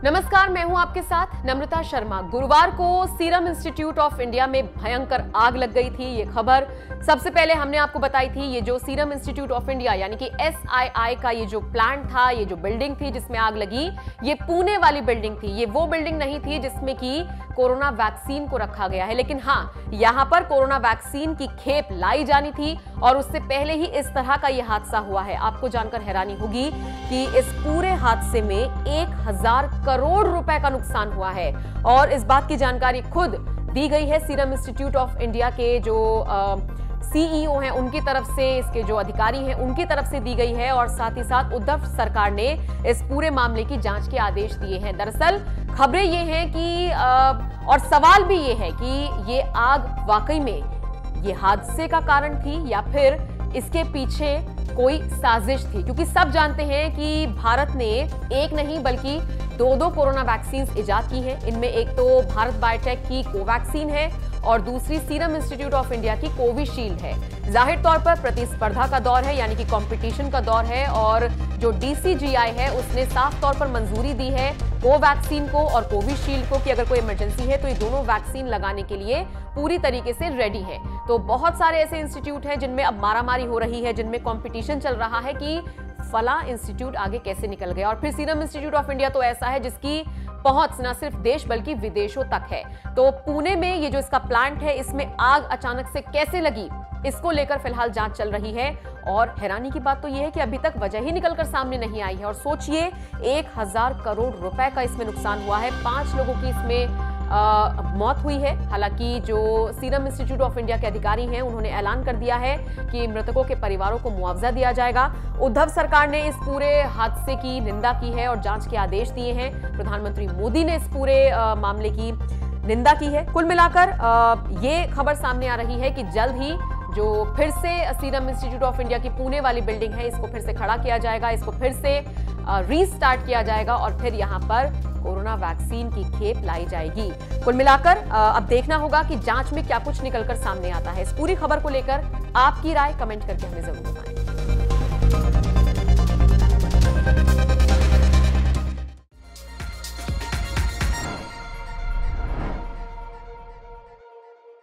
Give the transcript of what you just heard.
नमस्कार, मैं हूं आपके साथ नम्रता शर्मा। गुरुवार को सीरम इंस्टीट्यूट ऑफ इंडिया में भयंकर आग लग गई थी। ये खबर सबसे पहले हमने आपको बताई थी। ये जो सीरम इंस्टीट्यूट ऑफ इंडिया यानी कि SII का ये जो प्लांट था, ये जो बिल्डिंग थी जिसमें आग लगी, ये पुणे वाली बिल्डिंग थी। ये वो बिल्डिंग नहीं थी जिसमें कि कोरोना वैक्सीन को रखा गया है, लेकिन हाँ, यहां पर कोरोना वैक्सीन की खेप लाई जानी थी और उससे पहले ही इस तरह का ये हादसा हुआ है। आपको जानकर हैरानी होगी कि इस पूरे हादसे में 1000 करोड़ रुपए का नुकसान हुआ है और इस बात की जानकारी खुद दी गई है सीरम इंस्टीट्यूट ऑफ इंडिया के जो CEO हैं उनकी तरफ से, इसके जो अधिकारी हैं उनकी तरफ से दी गई है और साथ ही साथ उद्धव सरकार ने इस पूरे मामले की जांच के आदेश दिए हैं। दरअसल खबरें ये हैं कि और सवाल भी ये है कि ये आग वाकई में ये हादसे का कारण थी या फिर इसके पीछे कोई साजिश थी, क्योंकि सब जानते हैं कि भारत ने एक नहीं बल्कि दो कोरोना वैक्सीन इजाद की है। इनमें एक तो भारत बायोटेक की कोवैक्सीन है और दूसरी सीरम इंस्टीट्यूट ऑफ इंडिया की कोविशील्ड है। जाहिर तौर पर प्रतिस्पर्धा का दौर है, यानी कि कंपटीशन का दौर है और जो DCGI है उसने साफ तौर पर मंजूरी दी है कोवैक्सीन को और कोविशील्ड को कि अगर कोई इमरजेंसी है तो ये दोनों वैक्सीन लगाने के लिए पूरी तरीके से रेडी है। तो बहुत सारे ऐसे इंस्टीट्यूट हैं जिनमें अब मारामारी हो रही है, जिनमें कंपटीशन चल रहा है कि फला इंस्टीट्यूट आगे कैसे निकल गया। और फिर सीरम इंस्टीट्यूट ऑफ इंडिया तो ऐसा है जिसकी पहुंच न सिर्फ देश बल्कि विदेशों तक है। तो पुणे में ये जो इसका प्लांट है, इसमें आग अचानक से कैसे लगी, इसको लेकर फिलहाल जांच चल रही है और हैरानी की बात तो यह है कि अभी तक वजह ही निकलकर सामने नहीं आई है। और सोचिए 1000 करोड़ रुपए का इसमें नुकसान हुआ है, 5 लोगों की इसमें मौत हुई है। हालांकि जो सीरम इंस्टीट्यूट ऑफ इंडिया के अधिकारी हैं उन्होंने ऐलान कर दिया है कि मृतकों के परिवारों को मुआवजा दिया जाएगा। उद्धव सरकार ने इस पूरे हादसे की निंदा की है और जांच के आदेश दिए हैं। प्रधानमंत्री मोदी ने इस पूरे मामले की निंदा की है। कुल मिलाकर ये खबर सामने आ रही है कि जल्द ही जो फिर से सीरम इंस्टीट्यूट ऑफ इंडिया की पुणे वाली बिल्डिंग है, इसको फिर से खड़ा किया जाएगा, इसको फिर से रीस्टार्ट किया जाएगा और फिर यहाँ पर कोरोना वैक्सीन की खेप लाई जाएगी। कुल मिलाकर अब देखना होगा कि जांच में क्या कुछ निकलकर सामने आता है। इस पूरी खबर को लेकर आपकी राय कमेंट करके हमें जरूर बताएं।